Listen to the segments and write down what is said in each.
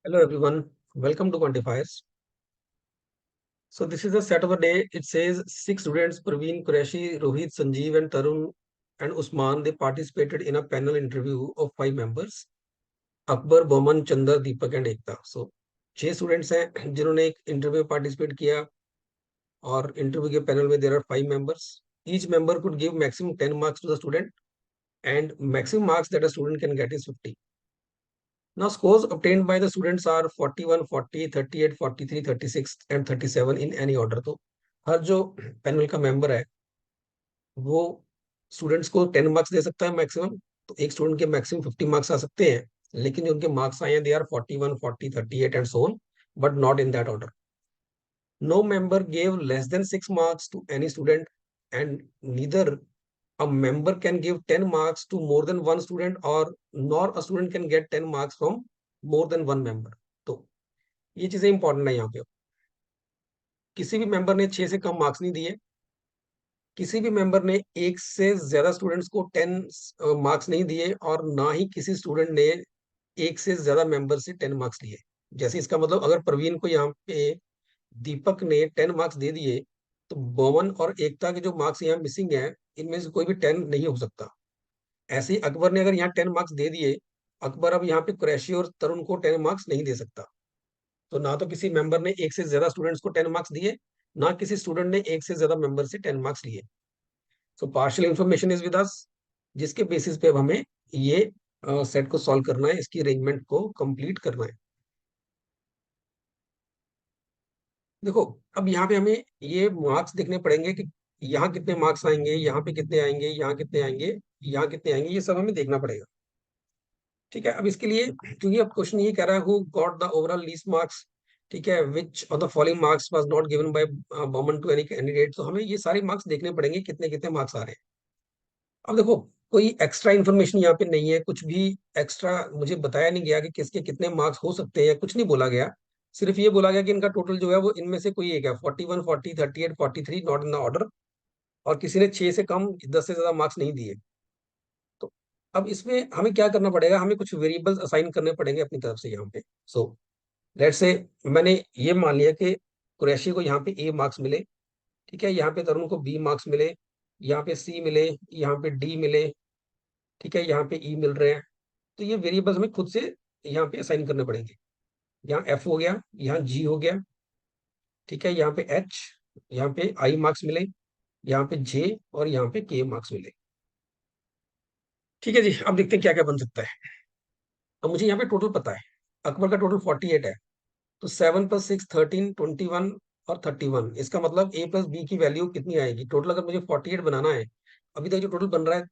Hello everyone, welcome to Quantifiers. So this is the set of the day. It says six students, Praveen, Qureshi, Rohit, Sanjeev and Tarun and Usman, they participated in a panel interview of five members, Akbar, Boman, Chandar, Deepak and Ekta. So छह students हैं जिन्होंने एक interview participate किया और interview के panel में there are five members. Each member could give maximum 10 marks to the student and maximum marks that a student can get is 50. Now, scores obtained by the students are 41, 40, 38, 43, 36 and 37 in any order. तो हर जो panel का member है वो students को 10 marks दे सकता है maximum. तो एक स्टूडेंट के मैक्सिमम 50 मार्क्स आ सकते हैं, लेकिन जो उनके मार्क्स आए हैं they are 41, 40, 38 and so on, but not in that order. No member gave less than 6 marks to any student, and neither a member can give 10 marks to more than one student, or nor a student can get 10 marks from more than one member. तो ये चीजें important है यहाँ पे. किसी भी member ने 6 से कम मार्क्स नहीं दिए, किसी भी मेंबर ने एक से ज्यादा स्टूडेंट्स को 10 मार्क्स नहीं दिए, और ना ही किसी स्टूडेंट ने एक से ज्यादा मेंबर से 10 मार्क्स लिए. जैसे इसका मतलब अगर प्रवीण को यहाँ पे दीपक ने 10 मार्क्स दे दिए, तो बोमन और एकता के जो मार्क्स यहाँ मिसिंग है, इनमें से कोई भी 10 नहीं हो सकता. ऐसे ही अकबर ने अगर यहाँ 10 मार्क्स दे दिए, अकबर अब यहाँ पे कुरैशी और तरुण को 10 मार्क्स नहीं दे सकता. तो ना तो किसी मेंबर ने एक से ज्यादा स्टूडेंट्स को 10 मार्क्स दिए, ना किसी स्टूडेंट ने एक से ज्यादा मेंबर से 10 मार्क्स लिए. So partial information is with us, जिसके बेसिस पे अब हमें ये सेट को सॉल्व करना है, इसकी अरेंजमेंट को कंप्लीट करना है. देखो, अब यहाँ पे हमें ये मार्क्स देखने पड़ेंगे कि यहाँ कितने मार्क्स आएंगे, यहाँ पे कितने आएंगे, यहाँ कितने आएंगे, यहाँ कितने आएंगे, ये सब हमें देखना पड़ेगा. ठीक है. अब इसके लिए, क्योंकि अब क्वेश्चन ये कह रहा है who got the overall least marks, ठीक है, which of the following marks was not given by Barman to any candidate, तो हमें ये सारे मार्क्स देखने पड़ेंगे कितने कितने मार्क्स आ रहे हैं. अब देखो, कोई एक्स्ट्रा इन्फॉर्मेशन यहाँ पे नहीं है, कुछ भी एक्स्ट्रा मुझे बताया नहीं गया कि किसके कितने मार्क्स हो सकते हैं, कुछ नहीं बोला गया. सिर्फ ये बोला गया कि इनका टोटल जो है वो इनमें से कोई एक है, 41, 40, 38, 43, नॉट इन द ऑर्डर, और किसी ने 6 से कम 10 से ज्यादा मार्क्स नहीं दिए. तो अब इसमें हमें क्या करना पड़ेगा, हमें कुछ वेरिएबल्स असाइन करने पड़ेंगे अपनी तरफ से यहाँ पे. सो लेट्स से मैंने ये मान लिया कि कुरैशी को यहाँ पे ए मार्क्स मिले, ठीक है, यहाँ पे तरुण को बी मार्क्स मिले, यहाँ पे सी मिले, यहाँ पे डी मिले, ठीक है, यहाँ पे ई मिल रहे हैं. तो ये वेरिएबल्स हमें खुद से यहाँ पे असाइन करने पड़ेंगे. यहाँ एफ हो गया, यहाँ जी हो गया, ठीक है, यहाँ पे एच, यहाँ पे आई मार्क्स मिले, यहाँ पे जे और यहाँ पे के मार्क्स मिले. ठीक है जी, अब देखते हैं क्या क्या बन सकता है. अब मुझे यहाँ पे टोटल पता है, अकबर का टोटल 48 है. तो 7 + 6 13, 21 और 31, इसका मतलब ए प्लस बी की वैल्यू कितनी आएगी टोटल, अगर मुझे 48 बनाना है. अभी तक जो टोटल बन रहा है,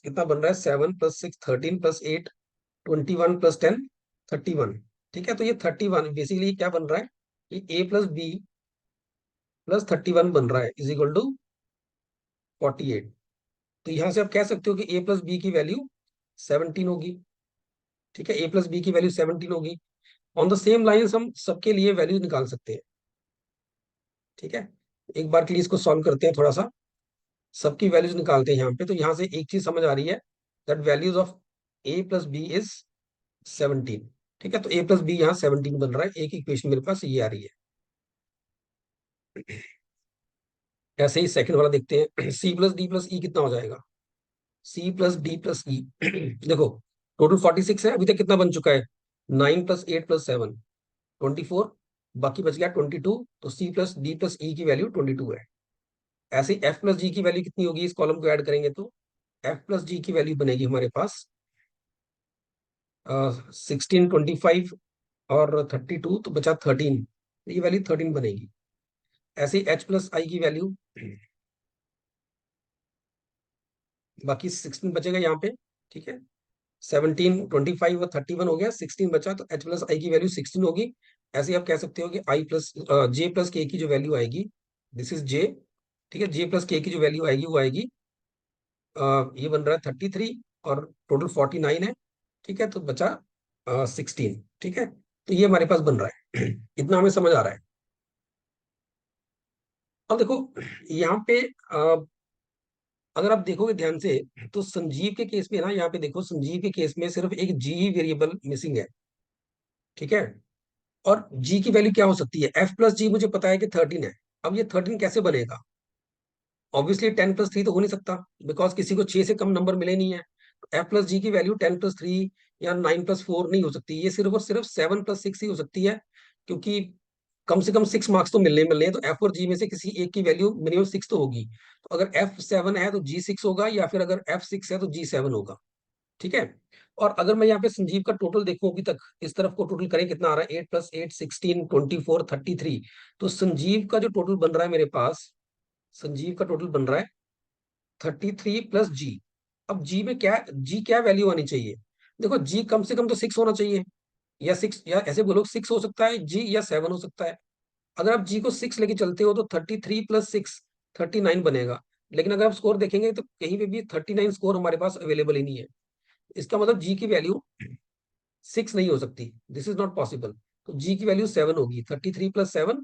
कितना बन रहा है, 7 + 6 13 + 8 21 + 10 31. ठीक है, तो ये 31 बेसिकली क्या बन रहा है, ये ए प्लस बी प्लस 31 बन रहा है, इज इक्वल टू 48. तो यहां से आप कह सकते हो कि ए प्लस बी की वैल्यू 17 होगी. ठीक है, ए प्लस बी की वैल्यू 17 होगी. ऑन द सेम लाइन्स हम सबके लिए वैल्यू निकाल सकते हैं. ठीक है, एक बार के लिए इसको सॉल्व करते हैं थोड़ा सा, सबकी वैल्यूज निकालते हैं यहाँ पे. तो यहाँ से एक चीज समझ आ रही है, that values of A plus B is 17. ठीक है, तो ए प्लस बी यहाँ 17 बन रहा है. एक इक्वेशन मेरे पास ये आ रही है. ऐसे ही सेकंड वाला देखते हैं, सी प्लस डी प्लस ई कितना हो जाएगा, सी प्लस डी प्लस ई. देखो, टोटल 46 है, अभी तक कितना बन चुका है, 9 + 8 + 7 24, बाकी बच गया 22. तो सी प्लस डी प्लस ई की वैल्यू 22 है. ऐसे ही एफ प्लस जी की वैल्यू कितनी होगी, इस कॉलम को ऐड करेंगे तो एफ प्लस जी की वैल्यू बनेगी हमारे पास 16, 25 और 32, तो बचा 13. ये वैल्यू 13 बनेगी. ऐसे ही एच प्लस आई की वैल्यू, बाकी 16 बचेगा यहाँ पे. ठीक है, 17, 25 और 31 हो गया, 16 बचा, तो एच प्लस आई की वैल्यू 16 होगी. ऐसे ही आप कह सकते हो कि आई प्लस जे प्लस के की जो वैल्यू आएगी, दिस इज जे. ठीक है, जे प्लस के की जो वैल्यू आएगी वो आएगी, ये बन रहा है 33 और टोटल 49 है. ठीक है, तो बचा 16. ठीक है, तो ये हमारे पास बन रहा है. इतना हमें समझ आ रहा है. अब देखो यहाँ पे, अगर आप देखोगे ध्यान से, तो संजीव के केस में ना, यहाँ पे देखो, संजीव के केस में सिर्फ एक जी ही वेरिएबल मिसिंग है. ठीक है, और जी की वैल्यू क्या हो सकती है, एफ प्लस जी मुझे पता है कि 13 है। अब ये 13 कैसे बनेगा, ऑब्वियसली 10 + 3 तो हो नहीं सकता, बिकॉज किसी को 6 से कम नंबर मिले नहीं है। एफ प्लस जी की वैल्यू 10 + 3 या 9 + 4 नहीं हो सकती, ये सिर्फ और सिर्फ 7 + 6 ही हो सकती है, क्योंकि कम से कम 6 मार्क्स तो मिलने ही मिलने हैं। तो एफ और जी में से किसी एक की वैल्यू मिनिमम 6 तो होगी। तो अगर F7 है तो G6 होगा, या फिर अगर F6 है तो G7 होगा। ठीक है। और अगर मैं यहाँ पे संजीव का टोटल देखूं अभी तक, इस तरफ को टोटल करें कितना आ रहा है, 8 + 8 16 24 33। तो संजीव का जो टोटल बन रहा है मेरे पास, संजीव का टोटल बन रहा है 33 + G। अब जी में क्या, जी क्या वैल्यू आनी चाहिए, देखो जी कम से कम तो 6 होना चाहिए, या 6, या ऐसे बोलो 6 हो सकता है जी, या 7 हो सकता है। अगर आप जी को 6 लेके चलते हो तो 33 + 6 39 बनेगा। लेकिन अगर आप स्कोर देखेंगे तो कहीं पे भी 39 स्कोर हमारे पास अवेलेबल ही नहीं है। इसका मतलब जी की वैल्यू 6 नहीं हो सकती, दिस इज नॉट पॉसिबल। तो जी की वैल्यू 7 होगी, 33 + 7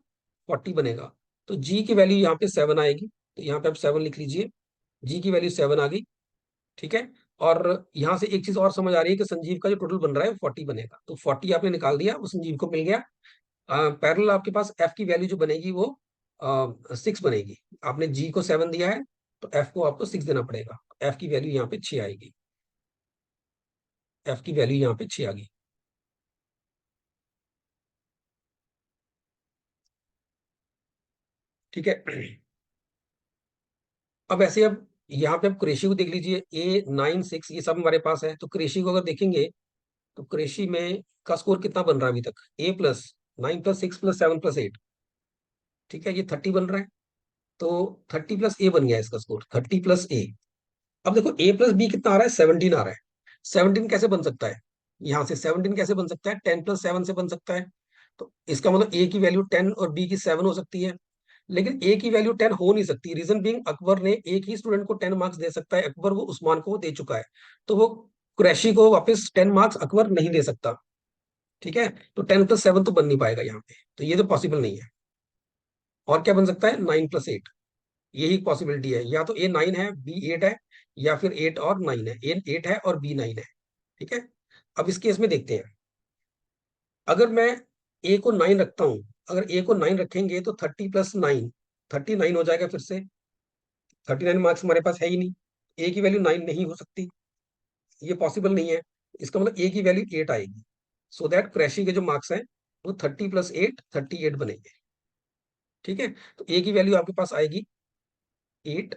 40 बनेगा। तो जी की वैल्यू यहाँ पे 7 आएगी, तो यहाँ पे आप 7 लिख लीजिए, जी की वैल्यू 7 आ गई। ठीक है। और यहाँ से एक चीज और समझ आ रही है कि संजीव का जो टोटल बन रहा है 40 बनेगा, तो 40 आपने निकाल दिया, वो संजीव को मिल गया। पैरेलल आपके पास एफ की वैल्यू जो बनेगी वो 6 बनेगी। आपने जी को 7 दिया है, तो एफ को आपको 6 देना पड़ेगा। एफ की वैल्यू यहाँ पे 6 आएगी, एफ की वैल्यू यहाँ पे 6 आ गई। ठीक है। अब ऐसे, अब यहाँ पे आप क्रेशी को देख लीजिए, A9 6 ये सब हमारे पास है। तो क्रेशी को अगर देखेंगे तो क्रेशी में का स्कोर कितना बन रहा है अभी तक, A +9 + 6 + 7 + 8। ठीक है, ये 30 बन रहा है। तो 30 + A बन गया इसका स्कोर, 30 + A। अब देखो A + B कितना आ रहा है, 17 आ रहा है। 17 कैसे बन सकता है, यहाँ से 17 कैसे बन सकता है, 10 + 7 से बन सकता है। तो इसका मतलब A की वैल्यू 10 और B की 7 हो सकती है। लेकिन A की वैल्यू 10 हो नहीं सकती, रीजन बीइंग अकबर ने एक ही स्टूडेंट को 10 मार्क्स दे सकता है, अकबर वो उस्मान को दे चुका है। तो वो कुरैशी को वापस 10 मार्क्स अकबर नहीं दे सकता। ठीक है। तो 10 + 7 तो बन नहीं पाएगा यहाँ पे, तो ये तो पॉसिबल नहीं है। और क्या बन सकता है, 9 + 8, यही पॉसिबिलिटी है। या तो A 9 है, B 8 है, या फिर 8 और 9 है, A 8 है और B 9 है। ठीक है। अब इस केस में देखते हैं, अगर मैं A को 9 रखता हूं, अगर A को 9 रखेंगे तो 30 + 9 39 हो जाएगा फिर से। 39 मार्क्स हमारे पास है ही नहीं, A की वैल्यू 9 नहीं हो सकती, ये पॉसिबल नहीं है। इसका मतलब A की वैल्यू 8 आएगी। सो दैट क्रैशी के जो मार्क्स हैं वो 30 + 8 38 बनेंगे। ठीक है। तो A की वैल्यू आपके पास आएगी 8,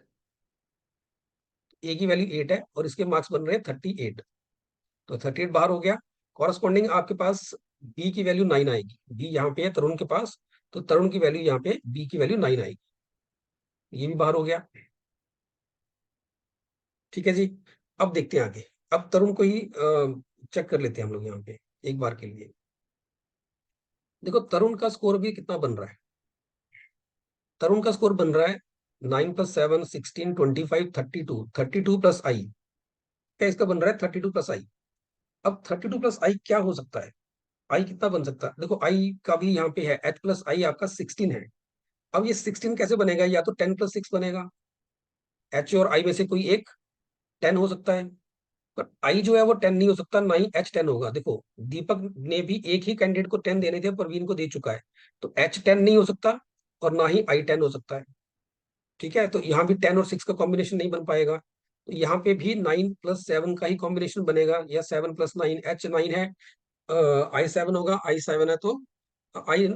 ए की वैल्यू 8 है और इसके मार्क्स बन रहे हैं 38। तो 38 बाहर हो गया। कॉरस्पॉन्डिंग आपके पास बी की वैल्यू 9 आएगी, बी यहाँ पे है तरुण के पास, तो तरुण की वैल्यू यहाँ पे बी की वैल्यू 9 आएगी, ये भी बाहर हो गया। ठीक है जी। अब देखते हैं आगे, अब तरुण को ही चेक कर लेते हैं हम लोग यहाँ पे एक बार के लिए। देखो तरुण का स्कोर भी कितना बन रहा है, तरुण का स्कोर बन रहा है 9 + 7 16 25 32, 32 + I। क्या इसका बन रहा है 32 + I। अब 32 + I क्या हो सकता है, आई कितना बन सकता है, देखो आई का भी यहाँ पे है, H + I आपका 16 है। अब ये 16 कैसे बनेगा, या तो 10 + 6 बनेगा, एच और आई में से कोई एक 10 हो सकता है। पर आई जो है वो 10 नहीं हो सकता, ना ही H 10 होगा। देखो दीपक ने भी एक ही कैंडिडेट को 10 देने थे, परवीन को दे चुका है। तो H 10 नहीं हो सकता, और ना ही I 10 हो सकता है। ठीक है। तो यहाँ भी 10 और 6 का कॉम्बिनेशन नहीं बन पाएगा। तो यहाँ पे भी 9 + 7 का ही कॉम्बिनेशन बनेगा, या 7 + 9, H 9 है, I 7 होगा, I 7 है तो आई,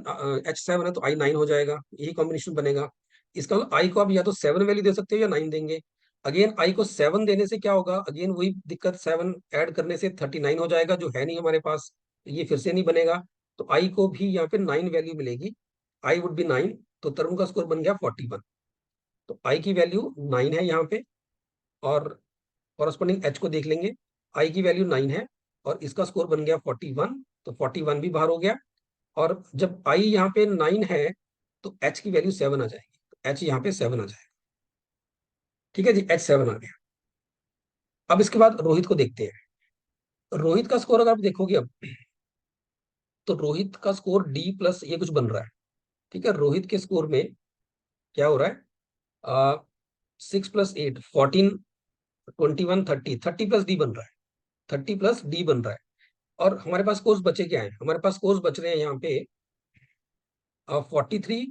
H 7 है तो I 9 हो जाएगा, यही कॉम्बिनेशन बनेगा। इसका मतलब आई को आप या तो 7 वैल्यू दे सकते हो या 9 देंगे। अगेन आई को 7 देने से क्या होगा, अगेन वही दिक्कत, 7 ऐड करने से 39 हो जाएगा, जो है नहीं हमारे पास, ये फिर से नहीं बनेगा। तो आई को भी यहाँ पे 9 वैल्यू मिलेगी, आई वुड बी 9। तो तरुण का स्कोर बन गया 41। तो आई की वैल्यू 9 है यहाँ पे, और कॉरस्पॉन्डिंग एच को देख लेंगे, आई की वैल्यू 9 है और इसका स्कोर बन गया 41। तो 41 भी बाहर हो गया। और जब आई यहाँ पे 9 है तो एच की वैल्यू 7 आ जाएगी, तो एच यहाँ पे 7 आ जाएगा। ठीक है जी, H 7 आ गया। अब इसके बाद रोहित को देखते हैं। रोहित का स्कोर अगर आप देखोगे अब, तो रोहित का स्कोर D+ ये कुछ बन रहा है। ठीक है। रोहित के स्कोर में क्या हो रहा है, 6 + 8 14 21 30, 30 + D बन रहा है, 30 + D बन रहा है। और हमारे पास कोर्स बचे क्या है, हमारे पास कोर्स बच रहे हैं यहाँ पे 43,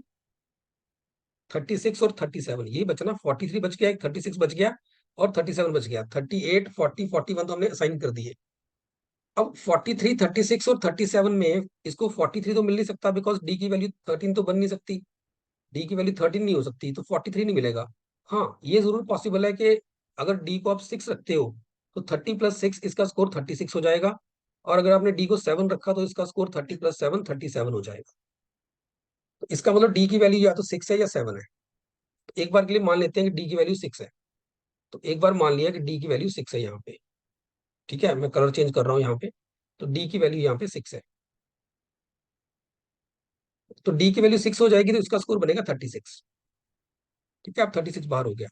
36 और 37, यही बचा ना। 43 बच गया, 36 बच गया और 37 बच गया। 38, 40, 41 तो हमने असाइन कर दिए। अब 43, 36 और 37 में इसको 43 तो मिल नहीं सकता, बिकॉज डी की वैल्यू 13 तो बन नहीं सकती। डी की वैल्यू 13 नहीं हो सकती, तो 43 नहीं मिलेगा। हाँ, ये जरूर पॉसिबल है कि अगर डी को आप 6 रखते हो तो 30 + 6 इसका स्कोर 36 हो जाएगा। और अगर आपने डी को 7 रखा तो इसका स्कोर 30 + 7 37 हो जाएगा। तो इसका मतलब डी की वैल्यू या तो 6 है या 7 है। तो एक बार के लिए मान लेते हैं कि डी की वैल्यू 6 है। तो एक बार मान लिया कि डी की वैल्यू 6 है यहाँ पे। ठीक है, मैं कलर चेंज कर रहा हूँ यहाँ पे। तो डी की वैल्यू यहाँ पे 6 है। तो डी की वैल्यू 6 हो जाएगी तो इसका स्कोर बनेगा 36। ठीक है, अब 36 बाहर हो गया।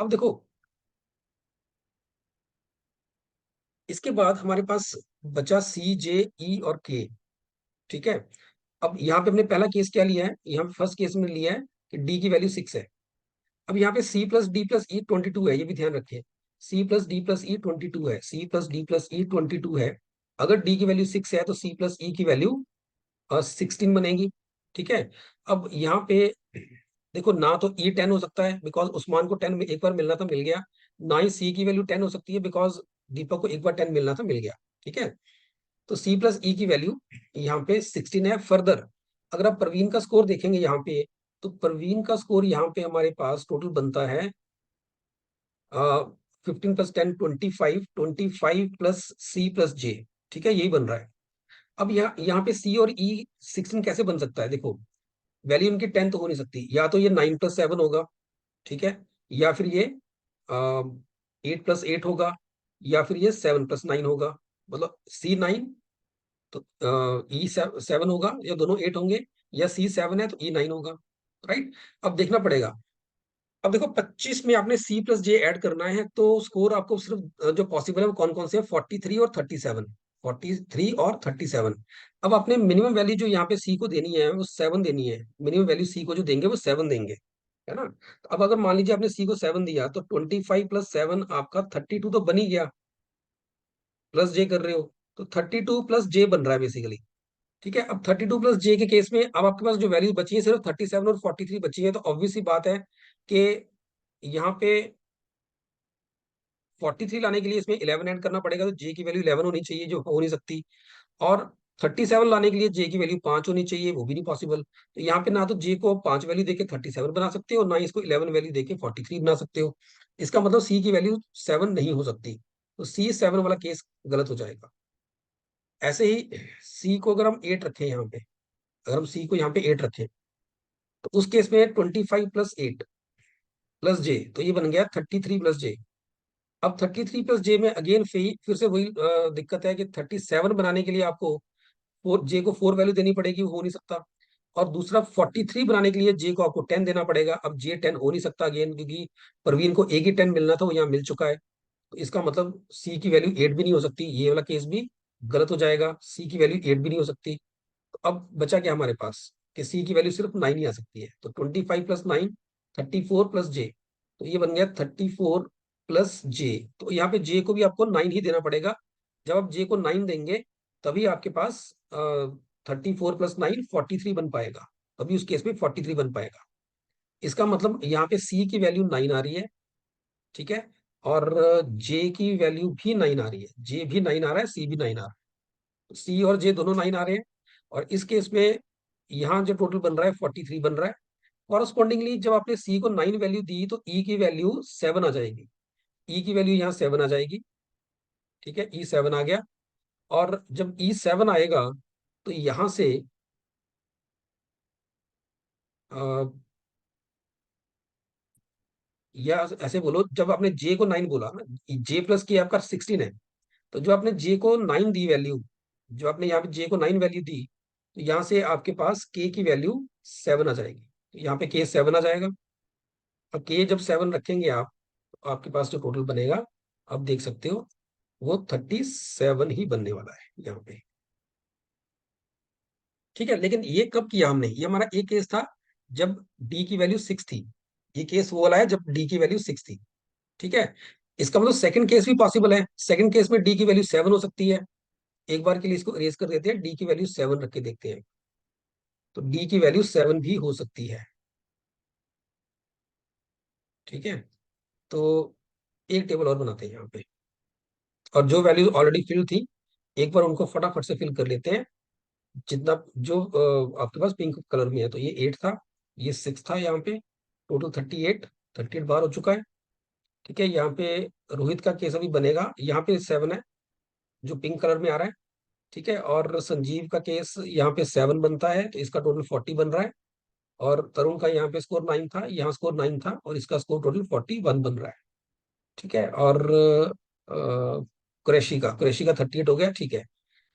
अब देखो, इसके बाद हमारे पास बचा सी, जे, ई और के। ठीक है, अब यहाँ पे हमने पहला केस क्या लिया है, यहाँ पे फर्स्ट केस में लिया है कि डी की वैल्यू 6 है। अब यहाँ पे सी प्लस डी प्लस ई 22 है, ये भी ध्यान रखिए। सी प्लस डी प्लस ई 22 है, सी प्लस डी प्लस ई 22 है। अगर डी की वैल्यू 6 है तो सी प्लस ई की वैल्यू 16 बनेगी। ठीक है, अब यहाँ पे देखो, ना तो ई 10 हो सकता है बिकॉज उस्मान को 10 एक बार मिलना था, मिल गया। ना ही सी की वैल्यू 10 हो सकती है बिकॉज दीपक को एक बार 10 मिलना था, मिल गया। ठीक है, तो सी प्लस ई की वैल्यू यहाँ पे 16 है। फर्दर अगर आप प्रवीण का स्कोर देखेंगे यहाँ पे, तो प्रवीण का स्कोर यहाँ पे हमारे पास टोटल बनता है 15 + 10 25, 25 प्लस सी प्लस जे। ठीक है, यही बन रहा है। अब यहाँ पे सी और ई 16 कैसे बन सकता है, देखो वैल्यू इनकी 10 तो हो नहीं सकती। या तो ये 9 + 7 होगा, ठीक है, या फिर ये 8 + 8 होगा, या फिर ये 7 + 9 होगा। मतलब C9 तो ई 7 होगा, या दोनों 8 होंगे, या C7 है तो E9 होगा। राइट, अब देखना पड़ेगा। अब देखो 25 में आपने सी प्लस जे ऐड करना है, तो स्कोर आपको सिर्फ जो पॉसिबल है वो कौन कौन से हैं, 43 और 37। 43 और 37। अब आपने मिनिमम वैल्यू जो यहाँ पे सी को देनी है वो 7 देनी है। मिनिमम वैल्यू सी को जो देंगे वो 7 देंगे, है ना। तो अब अगर मान लीजिए आपने सी को 7 दिया तो 25 + 7 आपका 32 तो बन ही गया। प्लस जे कर रहे हो तो 32 + जे बन रहा है बेसिकली। ठीक है, अब 32 + जे के केस में अब आपके पास जो वैल्यू बची है सिर्फ 37 और 43 बची है। तो ऑब्वियस सी बात है कि यहाँ पे 43 लाने के लिए इसमें 11 ऐड करना पड़ेगा, तो जे की वैल्यू 11 होनी चाहिए, जो हो नहीं सकती। और 37 लाने के लिए जे की वैल्यू 5 होनी चाहिए, वो भी नहीं पॉसिबल। तो यहाँ पे ना तो जे को 5 वैल्यू देके 37 बना सकते हो, ना ही इसको 11 वैल्यू देके 43 बना सकते हो। इसका मतलब सी की वैल्यू 7 नहीं हो सकती। तो C7 वाला केस गलत हो जाएगा। ऐसे ही सी को अगर हम 8 रखें यहाँ पे, अगर हम सी को यहाँ पे 8 रखें, तो उस केस में 25 + 8 + जे, तो ये बन गया 33 + जे। अब 33 + जे में अगेन फिर से वही दिक्कत है कि 37 बनाने के लिए आपको जे को 4 वैल्यू देनी पड़ेगी, वो हो नहीं सकता। और दूसरा 43 बनाने के लिए जे को आपको 10 देना पड़ेगा। अब जे 10 हो नहीं सकता अगेन, क्योंकि प्रवीण को एक ही 10 मिलना था, वो यहाँ मिल चुका है। तो इसका मतलब सी की वैल्यू 8 भी नहीं हो सकती, ये वाला केस भी गलत हो जाएगा। सी की वैल्यू 8 भी नहीं हो सकती। तो अब बचा क्या हमारे पास कि सी की वैल्यू सिर्फ 9 ही आ सकती है। तो 25 + 9 34 + जे, तो ये बन गया 34 + जे। तो यहाँ पे जे को भी आपको 9 ही देना पड़ेगा। जब आप जे को 9 देंगे तभी आपके पास 34 + 9 43 बन पाएगा। तभी उस केस में 43 बन पाएगा। इसका मतलब यहाँ पे सी की वैल्यू 9 आ रही है, ठीक है, और जे की वैल्यू भी 9 आ रही है। जे भी 9 आ रहा है, सी भी 9 आ रहा है। सी और जे दोनों 9 आ रहे हैं। और इस केस में यहाँ जो टोटल बन रहा है 43 बन रहा है। कॉरस्पॉन्डिंगली जब आपने सी को 9 वैल्यू दी तो ई की वैल्यू 7 आ जाएगी। ई की वैल्यू यहाँ 7 आ जाएगी। ठीक है, ई 7 आ गया। और जब ई 7 आएगा तो यहां से आ, या ऐसे बोलो, जब आपने जे को 9 बोला ना, जे प्लस के आपका 16 है, तो जो आपने जे को 9 दी वैल्यू, जो आपने यहाँ पे जे को 9 वैल्यू दी, तो यहाँ से आपके पास के की वैल्यू 7 आ जाएगी। तो यहाँ पे के 7 आ जाएगा। और के जब 7 रखेंगे आप, तो आपके पास जो टोटल बनेगा, आप देख सकते हो, वो 37 ही बनने वाला है यहाँ पे। ठीक है, लेकिन ये कब किया हमने, ये हमारा एक केस था जब डी की वैल्यू 6 थी। ये केस वो वाला है जब डी की वैल्यू 6 थी। ठीक है, इसका मतलब सेकंड केस भी पॉसिबल है। सेकंड केस में डी की वैल्यू 7 हो सकती है, एक बार के लिए इसको इरेज कर देते हैं, डी की वैल्यू 7 रख के देखते हैं। तो डी की वैल्यू 7 भी हो सकती है। ठीक है, तो एक टेबल और बनाते हैं यहाँ पे, और जो वैल्यू ऑलरेडी फिल थी एक बार उनको फटाफट से फिल कर लेते हैं। जितना जो आपके पास पिंक कलर में है, तो ये 8 था, ये 6 था, यहाँ पे टोटल 38, 38 बार हो चुका है। ठीक है, यहाँ पे रोहित का केस अभी बनेगा, यहाँ पे 7 है जो पिंक कलर में आ रहा है। ठीक है, और संजीव का केस यहाँ पे 7 बनता है, तो इसका टोटल 40 बन रहा है। और तरुण का यहाँ पे स्कोर 9 था, यहाँ स्कोर 9 था, और इसका स्कोर टोटल 41 बन रहा है। ठीक है, और कुरैशी का 38 हो गया। ठीक है,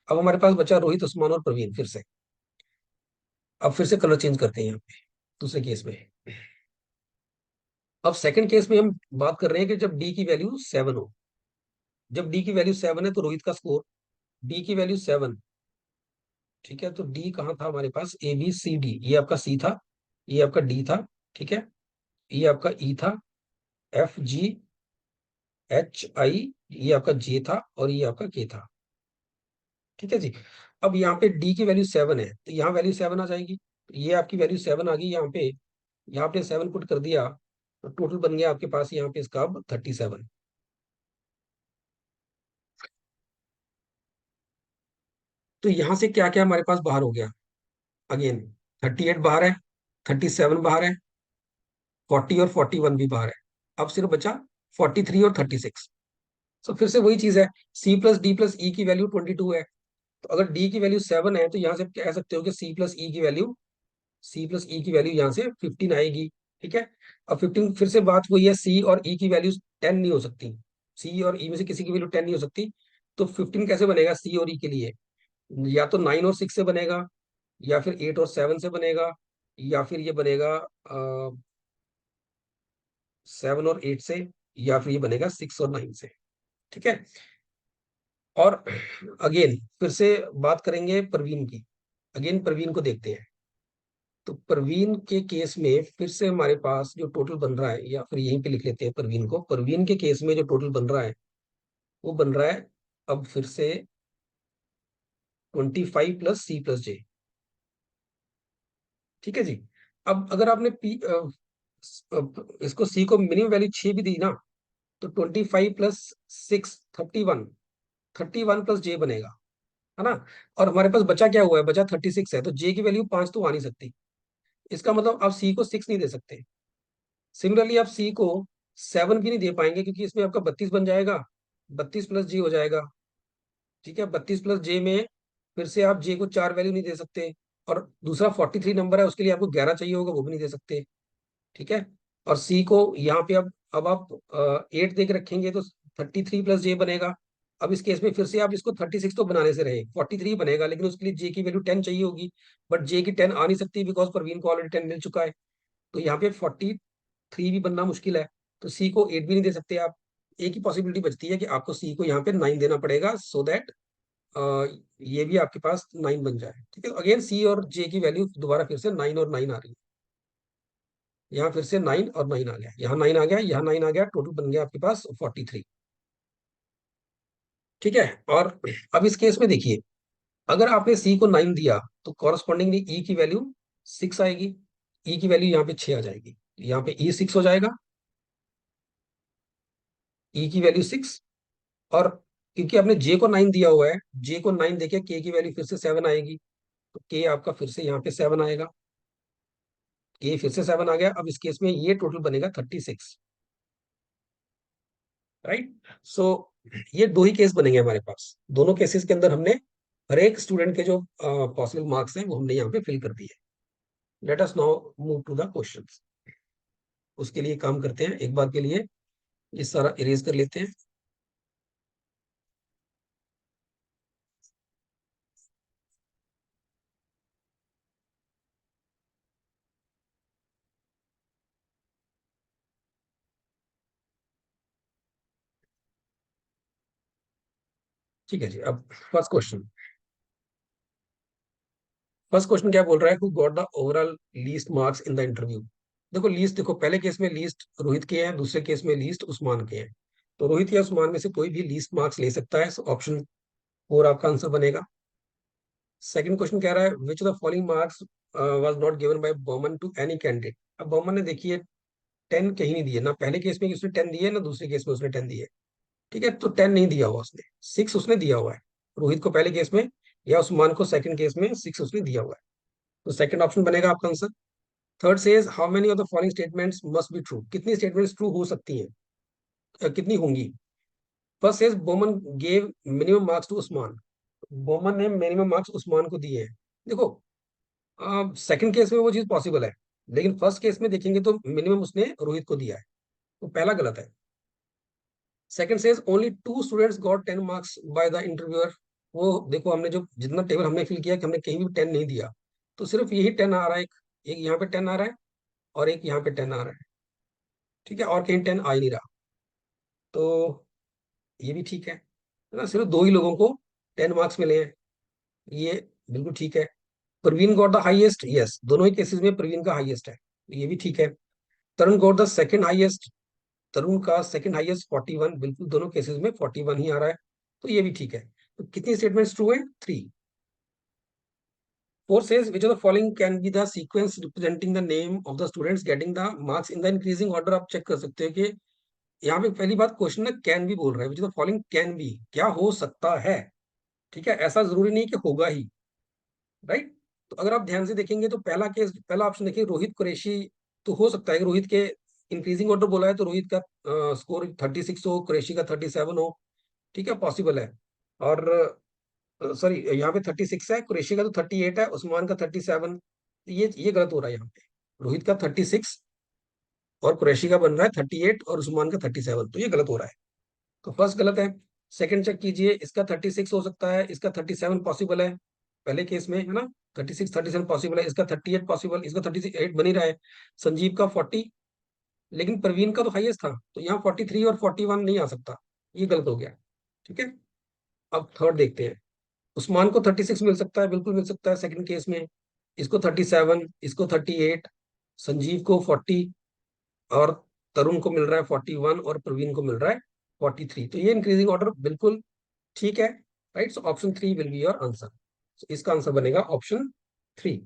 अब हमारे पास बचा रोहित, उस्मान और प्रवीण फिर से। अब फिर से कलर चेंज करते हैं यहाँ पे दूसरे केस में। अब सेकंड केस में हम बात कर रहे हैं कि जब डी की वैल्यू 7 हो। जब डी की वैल्यू 7 है तो रोहित का स्कोर, डी की वैल्यू 7। ठीक है, तो डी कहाँ था हमारे पास, ए बी सी डी, ये आपका सी था, ये आपका डी था। ठीक है, ये आपका ई था, एफ जी एच आई, ये आपका जे था, और ये आपका के था। ठीक है जी, अब यहाँ पे डी की वैल्यू 7 है, तो यहाँ वैल्यू 7 आ जाएगी। ये आपकी वैल्यू 7 आ गई यहाँ पे, यहाँ पे 7 पुट कर दिया, तो टोटल बन गया आपके पास यहाँ पे इसका अब 37। तो यहाँ से क्या क्या हमारे पास बाहर हो गया, अगेन 38 बाहर है, 37 बाहर है, 40 और 41 भी बाहर है। अब सिर्फ बचा 43 और 36। तो फिर से वही चीज है, सी प्लस डी प्लस ई की वैल्यू 22 है। तो अगर डी की वैल्यू 7 है, तो यहाँ से कह सकते हो कि सी प्लस ई की वैल्यू यहाँ से 15 आएगी। ठीक है, अब 15 फिर से बात वही है, सी और ई की वैल्यू 10 नहीं हो सकती, सी और ई में से किसी की वैल्यू 10 नहीं हो सकती। तो 15 कैसे बनेगा सी और ई के लिए, या तो 9 और 6 से बनेगा, या फिर 8 और 7 से बनेगा, या फिर ये बनेगा 7 और 8 से, या फिर ये बनेगा 6 और 9 से। ठीक है, और अगेन फिर से बात करेंगे प्रवीण की, अगेन प्रवीण को देखते हैं। तो प्रवीण के केस में फिर से हमारे पास जो टोटल बन रहा है, या फिर यहीं पे लिख लेते हैं प्रवीण को, प्रवीण के केस में जो टोटल बन रहा है वो बन रहा है अब फिर से 25 प्लस सी प्लस जे। ठीक है जी, अब अगर आपने इसको सी को मिनिमम वैल्यू 6 भी दी ना, तो 25 प्लस 6 31, 31 प्लस जे बनेगा, है ना। और हमारे पास बचा क्या हुआ है, बचा 36 है, तो जे की वैल्यू 5 तो आ नहीं सकती। इसका मतलब आप सी को 6 नहीं दे सकते। सिमिलरली आप सी को 7 भी नहीं दे पाएंगे, क्योंकि इसमें आपका 32 बन जाएगा, 32 प्लस जे हो जाएगा। ठीक है, 32 प्लस जे में फिर से आप जे को 4 वैल्यू नहीं दे सकते। और दूसरा 43 नंबर है, उसके लिए आपको 11 चाहिए होगा, वो भी नहीं दे सकते। ठीक है, और सी को यहाँ पे अब आप 8 दे के रखेंगे, तो 33 प्लस जे बनेगा। अब इस केस में फिर से आप इसको 36 तो बनाने से रहे, 43 बनेगा, लेकिन उसके लिए जे की वैल्यू 10 चाहिए होगी। बट जे की 10 आ नहीं सकती, बिकॉज परवीन को ऑलरेडी 10 मिल चुका है। तो यहाँ पे 43 भी बनना मुश्किल है। तो सी को 8 भी नहीं दे सकते आप। एक ही पॉसिबिलिटी बचती है कि आपको सी को यहाँ पे 9 देना पड़ेगा, सो दैट ये भी आपके पास 9 बन जाए। ठीक है, अगेन सी और जे की वैल्यू दोबारा फिर से 9 और 9 आ रही है। यहाँ फिर से 9 और 9 आ गया, यहाँ 9 आ गया, यहाँ 9 आ गया, टोटल बन गया आपके पास 43। ठीक है, और अब इस केस में देखिए, अगर आपने सी को 9 दिया, तो कॉरस्पॉन्डिंगली ई की वैल्यू 6 आएगी, ई की वैल्यू यहाँ पे 6 आ जाएगी, यहाँ पे ई 6 हो जाएगा, ई की वैल्यू 6। और क्योंकि आपने जे को 9 दिया हुआ है, जे को 9 देके के की वैल्यू फिर से 7 आएगी, तो के आपका फिर से यहाँ पे 7 आएगा, के फिर से 7 आ गया। अब इस केस में ये टोटल बनेगा 36। राइट, सो ये दो ही केस बनेंगे हमारे पास, दोनों केसेस के अंदर हमने हर एक स्टूडेंट के जो पॉसिबल मार्क्स हैं वो हमने यहाँ पे फिल कर दिए। Let us now move to the questions. उसके लिए काम करते हैं, एक बार के लिए ये सारा इरेज कर लेते हैं। ठीक है जी, अब फर्स्ट क्वेश्चन। फर्स्ट क्वेश्चन क्या बोल रहा है, who got the overall least marks in the interview. देखो लीस्ट, देखो पहले केस में लीस्ट रोहित के हैं, दूसरे केस में लीस्ट उस्मान के हैं। तो रोहित या उस्मान में से कोई भी लीस्ट मार्क्स ले सकता है, ऑप्शन 4 आपका आंसर बनेगा। सेकंड क्वेश्चन कह रहा है which of the following marks was not given by Barman to any candidate. अब बर्मन ने देखिए 10 कहीं नहीं दिए, ना पहले केस में उसने 10 दिए, ना दूसरे केस में उसने 10 दिए। ठीक है, तो 10 नहीं दिया हुआ उसने, 6 उसने दिया हुआ है। रोहित को पहले केस में या उस्मान को सेकंड केस में 6 उसने दिया हुआ है। तो सेकंड ऑप्शन बनेगा आपका answer. Third says how many of the following statements must be true. कितनी स्टेटमेंट्स ट्रू हो सकती हैं, कितनी होंगी। First says Boman gave minimum marks to Usman. Boman ने मिनिमम मार्क्स उस्मान को दिए हैं। देखो, सेकंड केस में वो चीज पॉसिबल है, लेकिन फर्स्ट केस में देखेंगे तो मिनिमम उसने रोहित को दिया है, तो पहला गलत है। Second says only 2 students got 10 marks by the interviewer. वो देखो, हमने जो जितना टेबल हमने फिल किया कि हमने कहीं भी 10 नहीं दिया, तो सिर्फ यही 10 आ रहा है। एक यहाँ पे 10 आ रहा है और एक यहाँ पे 10 आ रहा है। ठीक है, और कहीं 10 आ ही नहीं रहा, तो ये भी ठीक है ना। सिर्फ 2 ही लोगों को 10 मार्क्स मिले हैं, ये बिल्कुल ठीक है। Praveen got the highest, yes, दोनों ही केसेस में प्रवीण का हाईएस्ट है, ये भी ठीक है। तरुण गॉट द सेकंड हाईएस्ट, तरुण का सेकंड हाईएस्ट 41, बिल्कुल दोनों केसेस में 41 ही आ रहा है, तो ये भी ठीक है। तो कितनी स्टेटमेंट्स ट्रू है, 3। Four says which of the following can be the sequence representing the name of the students getting the marks in the increasing order. आप चेक कर सकते हो कि यहाँ पे पहली बात क्वेश्चन में कैन बी बोल रहा है, which of the following can be, क्या हो सकता है। ठीक है, ऐसा जरूरी नहीं कि होगा ही, राइट। तो अगर आप ध्यान से देखेंगे तो पहला केस, पहला ऑप्शन देखिए, रोहित कुरैशी, तो हो सकता है कि रोहित के इंक्रीजिंग ऑर्डर बोला है तो रोहित का स्कोर 36 हो, कुरैशी का 37 हो। ठीक है, पॉसिबल है। और सॉरी, यहाँ पे 36 है, कुरैशी का तो 38 है, उस्मान का 37। ये गलत हो रहा है यहाँ पे। रोहित का 36 और कुरैशी का बन रहा है 38 और उस्मान का 37, तो ये गलत हो रहा है। तो फर्स्ट गलत है। सेकंड चेक कीजिए, इसका 36 हो सकता है, इसका 37 पॉसिबल है, पहले केस में है ना। 36 37 पॉसिबल है, इसका 38 पॉसिबल, इसका 38 बन ही रहा है। संजीव का 40, लेकिन प्रवीण का तो हाईएस्ट था, तो यहाँ 43 और 41 नहीं आ सकता, ये गलत हो गया। ठीक है, अब थर्ड देखते हैं। उस्मान को 36 मिल सकता है, बिल्कुल मिल सकता है सेकंड केस में। इसको 37, इसको 38, संजीव को 40, और तरुण को मिल रहा है 41 और प्रवीण को मिल रहा है 43, तो ये इंक्रीजिंग ऑर्डर बिल्कुल ठीक है। Right, so option 3 will be your answer. इसका आंसर बनेगा ऑप्शन 3।